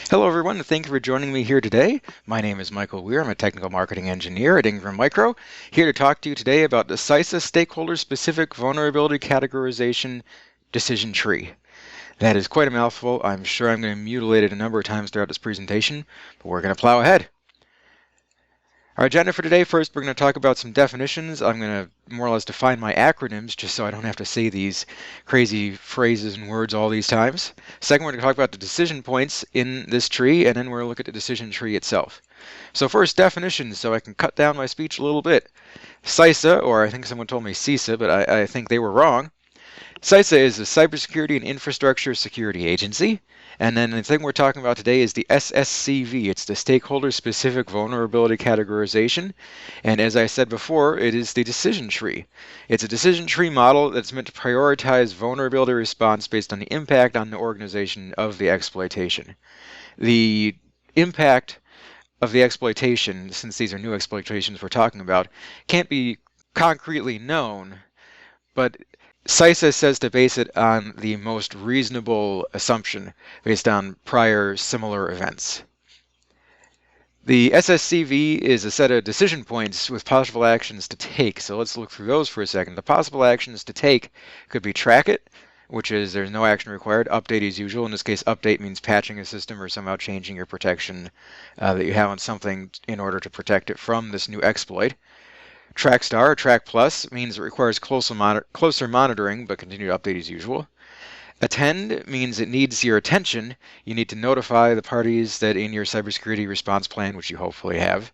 Hello everyone, and thank you for joining me here today. My name is Michael Weir. I'm a technical marketing engineer at Ingram Micro, here to talk to you today about the CISA Stakeholder-Specific Vulnerability Categorization Decision Tree. That is quite a mouthful. I'm sure I'm going to mutilate it a number of times throughout this presentation, but we're going to plow ahead. Our agenda for today: first, we're going to talk about some definitions. I'm going to more or less define my acronyms just so I don't have to say these crazy phrases and words all these times. Second, we're going to talk about the decision points in this tree, and then we're going to look at the decision tree itself. So first, definitions, so I can cut down my speech a little bit. CISA, or I think someone told me CISA, but I think they were wrong. CISA is the Cybersecurity and Infrastructure Security Agency. And then the thing we're talking about today is the SSCV. It's the Stakeholder-Specific Vulnerability Categorization. And as I said before, it is the decision tree. It's a decision tree model that's meant to prioritize vulnerability response based on the impact on the organization of the exploitation. The impact of the exploitation, since these are new exploitations we're talking about, can't be concretely known, but CISA says to base it on the most reasonable assumption based on prior similar events. The SSCV is a set of decision points with possible actions to take. So let's look through those for a second. The possible actions to take could be track it, which is there's no action required. Update as usual. In this case, update means patching a system or somehow changing your protection that you have on something in order to protect it from this new exploit. Track star or track plus means it requires closer monitoring, but continue to update as usual. Attend means it needs your attention. You need to notify the parties that in your cybersecurity response plan, which you hopefully have,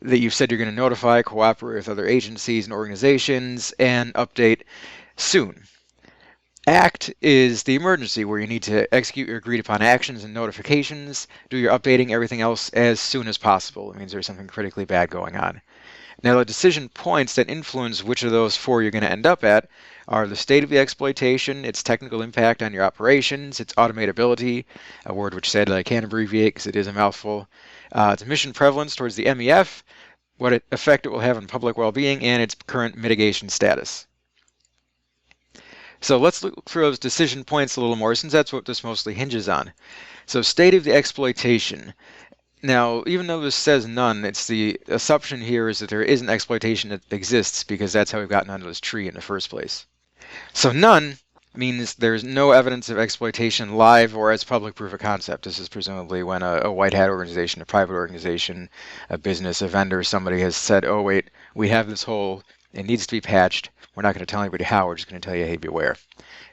that you've said you're going to notify, cooperate with other agencies and organizations, and update soon. Act is the emergency, where you need to execute your agreed upon actions and notifications, do your updating, everything else as soon as possible. It means there's something critically bad going on. Now, the decision points that influence which of those four you're going to end up at are the state of the exploitation, its technical impact on your operations, its automatability, a word which sadly I can't abbreviate because it is a mouthful, its mission prevalence towards the MEF, what effect it will have on public well-being, and its current mitigation status. So let's look through those decision points a little more, since that's what this mostly hinges on. So state of the exploitation. Now, even though this says none, it's the assumption here is that there is an exploitation that exists, because that's how we've gotten onto this tree in the first place. So none means there's no evidence of exploitation live or as public proof of concept. This is presumably when a white hat organization, a private organization, a business, a vendor, somebody has said, oh wait, we have this hole, it needs to be patched, we're not going to tell anybody how, we're just going to tell you, hey, beware.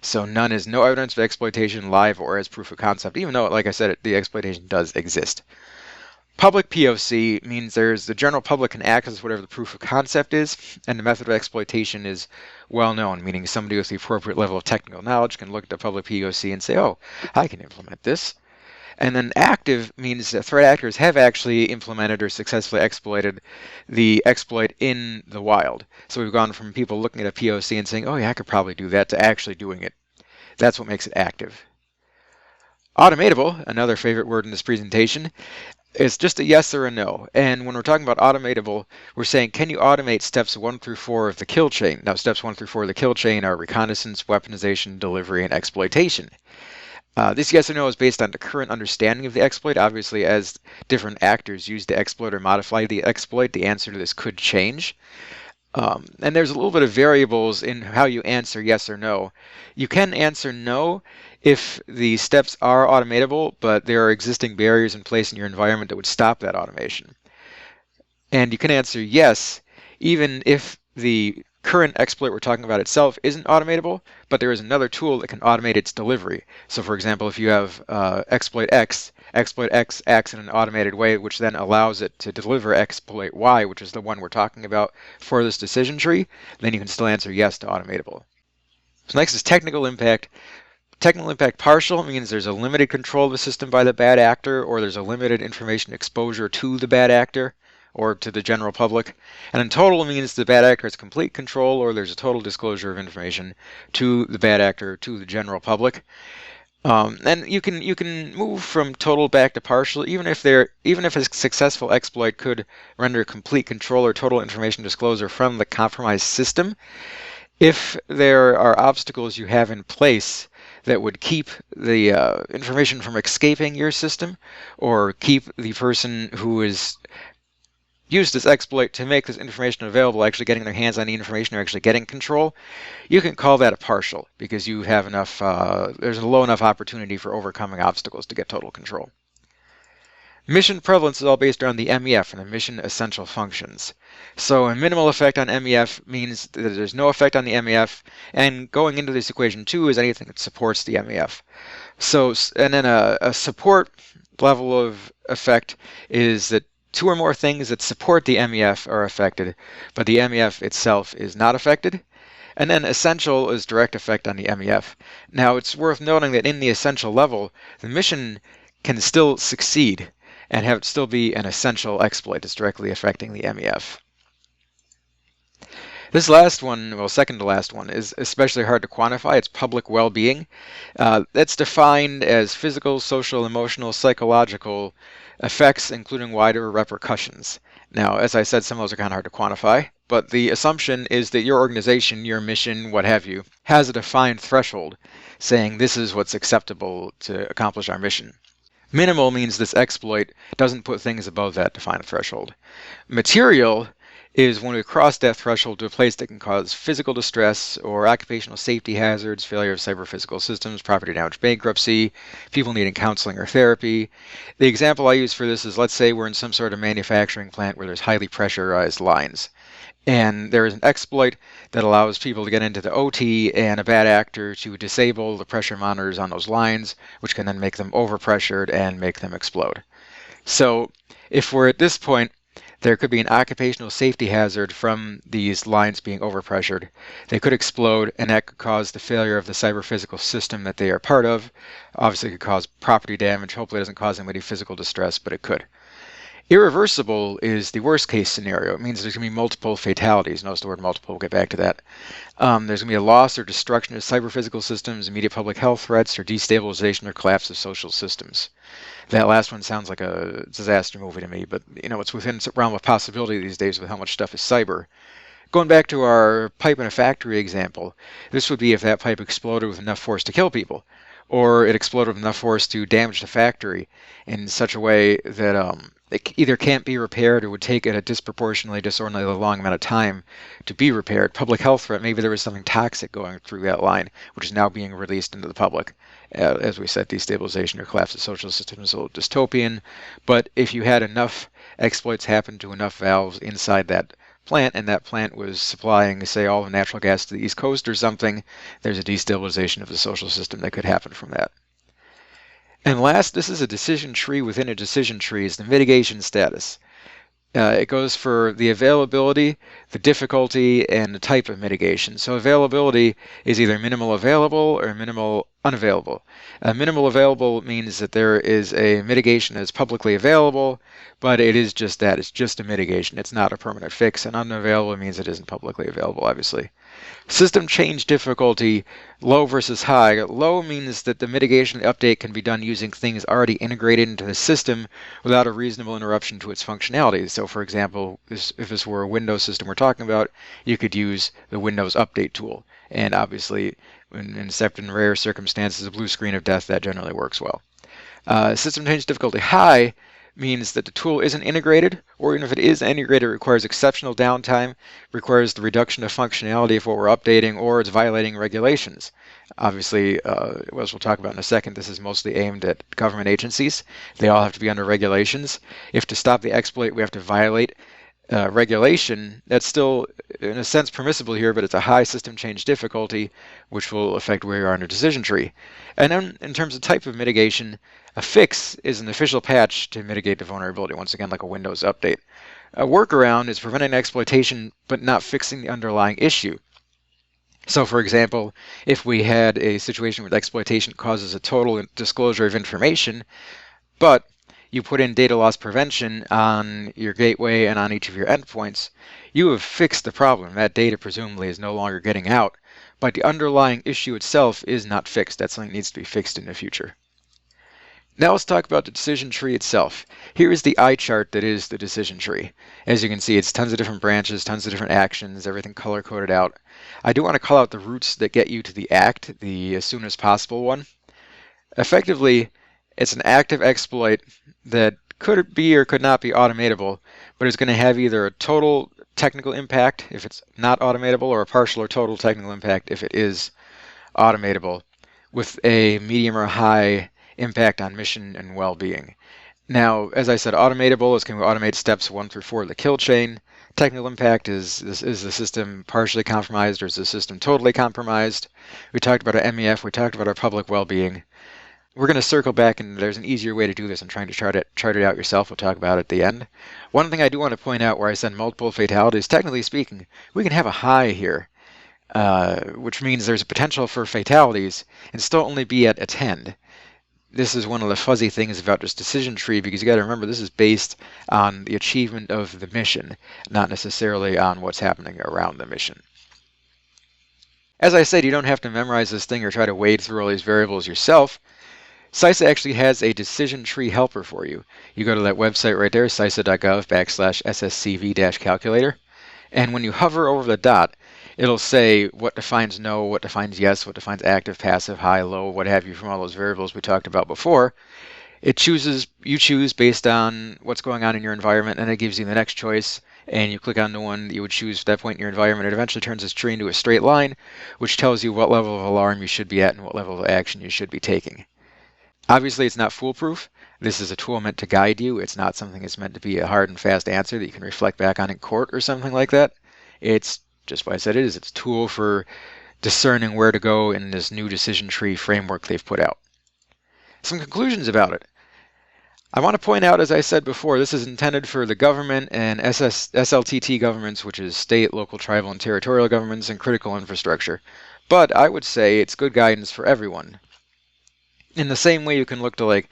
So none is no evidence of exploitation live or as proof of concept, even though, like I said, the exploitation does exist. Public POC means the general public can access whatever the proof of concept is, and the method of exploitation is well known, meaning somebody with the appropriate level of technical knowledge can look at the public POC and say, oh, I can implement this. And then active means that threat actors have actually implemented or successfully exploited the exploit in the wild. So we've gone from people looking at a POC and saying, oh yeah, I could probably do that, to actually doing it. That's what makes it active. Automatable, another favorite word in this presentation, it's just a yes or a no. And when we're talking about automatable, we're saying, can you automate steps 1 through 4 of the kill chain? Now, steps 1 through 4 of the kill chain are reconnaissance, weaponization, delivery, and exploitation. This yes or no is based on the current understanding of the exploit. Obviously, as different actors use the exploit or modify the exploit, the answer to this could change. And there's a little bit of variables in how you answer yes or no. You can answer no if the steps are automatable, but there are existing barriers in place in your environment that would stop that automation. And you can answer yes, even if the current exploit we're talking about itself isn't automatable, but there is another tool that can automate its delivery. So for example, if you have exploit X acts in an automated way, which then allows it to deliver exploit Y, which is the one we're talking about for this decision tree, then you can still answer yes to automatable. So next is technical impact. Technical impact partial means there's a limited control of the system by the bad actor, or there's a limited information exposure to the bad actor or to the general public. And then total means the bad actor has complete control, or there's a total disclosure of information to the bad actor, to the general public. And you can move from total back to partial, even if a successful exploit could render complete control or total information disclosure from the compromised system. If there are obstacles you have in place that would keep the information from escaping your system, or keep the person who is used this exploit to make this information available actually getting their hands on the information or actually getting control, you can call that a partial, because you have enough, there's a low enough opportunity for overcoming obstacles to get total control. Mission prevalence is all based around the MEF and the mission essential functions. So a minimal effect on MEF means that there's no effect on the MEF, and going into this equation 2 is anything that supports the MEF. So, and then a support level of effect is that 2 or more things that support the MEF are affected, but the MEF itself is not affected. And then essential is direct effect on the MEF. Now, it's worth noting that in the essential level, the mission can still succeed and have it still be an essential exploit that's directly affecting the MEF. This last one, well, second to last one, is especially hard to quantify. It's public well-being. That's defined as physical, social, emotional, psychological effects, including wider repercussions. Now, as I said, some of those are kind of hard to quantify, but the assumption is that your organization, your mission, what have you, has a defined threshold saying this is what's acceptable to accomplish our mission. Minimal means this exploit doesn't put things above that defined threshold. Material is when we cross that threshold to a place that can cause physical distress or occupational safety hazards, failure of cyber-physical systems, property damage, bankruptcy, people needing counseling or therapy. The example I use for this is, let's say we're in some sort of manufacturing plant where there's highly pressurized lines. And there is an exploit that allows people to get into the OT and a bad actor to disable the pressure monitors on those lines, which can then make them overpressured and make them explode. So if we're at this point, there could be an occupational safety hazard from these lines being overpressured. They could explode, and that could cause the failure of the cyber-physical system that they are part of. Obviously, it could cause property damage. Hopefully, it doesn't cause anybody physical distress, but it could. Irreversible is the worst case scenario. It means there's going to be multiple fatalities. Notice the word multiple. We'll get back to that. There's going to be a loss or destruction of cyber-physical systems, immediate public health threats, or destabilization or collapse of social systems. That last one sounds like a disaster movie to me, but it's within the realm of possibility these days with how much stuff is cyber. Going back to our pipe in a factory example, this would be if that pipe exploded with enough force to kill people, or it exploded with enough force to damage the factory in such a way that it either can't be repaired or would take a disproportionately, disorderly long amount of time to be repaired. Public health threat, maybe there was something toxic going through that line, which is now being released into the public. As we said, destabilization or collapse of social systems is a little dystopian, but if you had enough exploits happen to enough valves inside that plant, and that plant was supplying, say, all the natural gas to the East Coast or something, there's a destabilization of the social system that could happen from that. And last, this is a decision tree within a decision tree, is the mitigation status. It goes for the availability, the difficulty, and the type of mitigation. So availability is either minimal available or minimal unavailable. Minimal available means that there is a mitigation that's publicly available, but it is just that. It's just a mitigation. It's not a permanent fix. And unavailable means it isn't publicly available, obviously. System change difficulty, low versus high. Low means that the mitigation update can be done using things already integrated into the system without a reasonable interruption to its functionality. So for example, if this were a Windows system we're talking about, you could use the Windows Update tool. And obviously, except in rare circumstances, a blue screen of death, that generally works well. System change difficulty high means that the tool isn't integrated, or even if it is integrated, it requires exceptional downtime, requires the reduction of functionality of what we're updating, or it's violating regulations. Obviously, as we'll talk about in a second, this is mostly aimed at government agencies. They all have to be under regulations. If to stop the exploit we have to violate regulation, that's still, in a sense, permissible here, but it's a high system change difficulty, which will affect where you are in a decision tree. And then, in terms of type of mitigation, a fix is an official patch to mitigate the vulnerability, once again, like a Windows update. A workaround is preventing exploitation, but not fixing the underlying issue. So, for example, if we had a situation where exploitation causes a total disclosure of information, but you put in data loss prevention on your gateway and on each of your endpoints, you have fixed the problem. That data presumably is no longer getting out, but the underlying issue itself is not fixed. That's something that needs to be fixed in the future. Now let's talk about the decision tree itself. Here is the eye chart that is the decision tree. As you can see, it's tons of different branches, tons of different actions, everything color-coded out. I do want to call out the routes that get you to the ACT, the as soon as possible one. Effectively, it's an active exploit that could be or could not be automatable, but it's going to have either a total technical impact if it's not automatable, or a partial or total technical impact if it is automatable, with a medium or high impact on mission and well-being. Now, as I said, automatable is going to automate steps 1 through 4 of the kill chain. Technical impact is the system partially compromised, or is the system totally compromised? We talked about our MEF, we talked about our public well-being. We're going to circle back, and there's an easier way to do this and trying to chart it out yourself. We'll talk about it at the end. One thing I do want to point out where I said multiple fatalities, technically speaking, we can have a high here, which means there's a potential for fatalities and still only be at attend. This is one of the fuzzy things about this decision tree, because you got to remember this is based on the achievement of the mission, not necessarily on what's happening around the mission. As I said, you don't have to memorize this thing or try to wade through all these variables yourself. CISA actually has a decision tree helper for you. You go to that website right there, cisa.gov/SSCV-calculator, and when you hover over the dot, it'll say what defines no, what defines yes, what defines active, passive, high, low, what have you, from all those variables we talked about before. You choose based on what's going on in your environment, and it gives you the next choice, and you click on the one that you would choose at that point in your environment. It eventually turns this tree into a straight line, which tells you what level of alarm you should be at and what level of action you should be taking. Obviously, it's not foolproof. This is a tool meant to guide you. It's not something that's meant to be a hard and fast answer that you can reflect back on in court or something like that. It's just what I said it is. It's a tool for discerning where to go in this new decision tree framework they've put out. Some conclusions about it. I want to point out, as I said before, this is intended for the government and SLTT governments, which is state, local, tribal, and territorial governments, and critical infrastructure. But I would say it's good guidance for everyone. In the same way you can look to like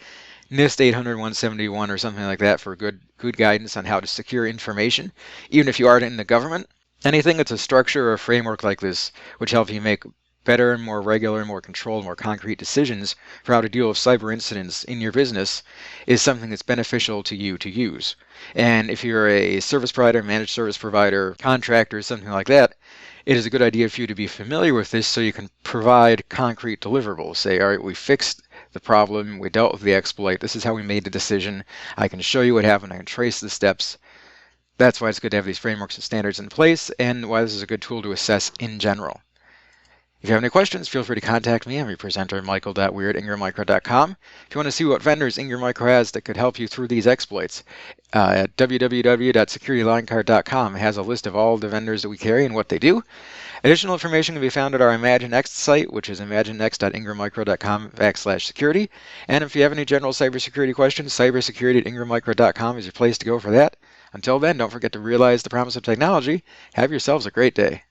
NIST 800-171 or something like that for good guidance on how to secure information, even if you aren't in the government. Anything that's a structure or a framework like this, which helps you make better and more regular, more controlled, more concrete decisions for how to deal with cyber incidents in your business, is something that's beneficial to you to use. And if you're a service provider, managed service provider, contractor, something like that, it is a good idea for you to be familiar with this so you can provide concrete deliverables. Say, all right, we fixed the problem, we dealt with the exploit, this is how we made the decision, I can show you what happened, I can trace the steps. That's why it's good to have these frameworks and standards in place, and why this is a good tool to assess in general. If you have any questions, feel free to contact me. I'm your presenter, michael.weir@ingrammicro.com. If you want to see what vendors Ingram Micro has that could help you through these exploits, at www.securitylinecard.com has a list of all the vendors that we carry and what they do. Additional information can be found at our ImagineX site, which is imaginex.ingrammicro.com/security. And if you have any general cybersecurity questions, cybersecurity@ingrammicro.com is your place to go for that. Until then, don't forget to realize the promise of technology. Have yourselves a great day.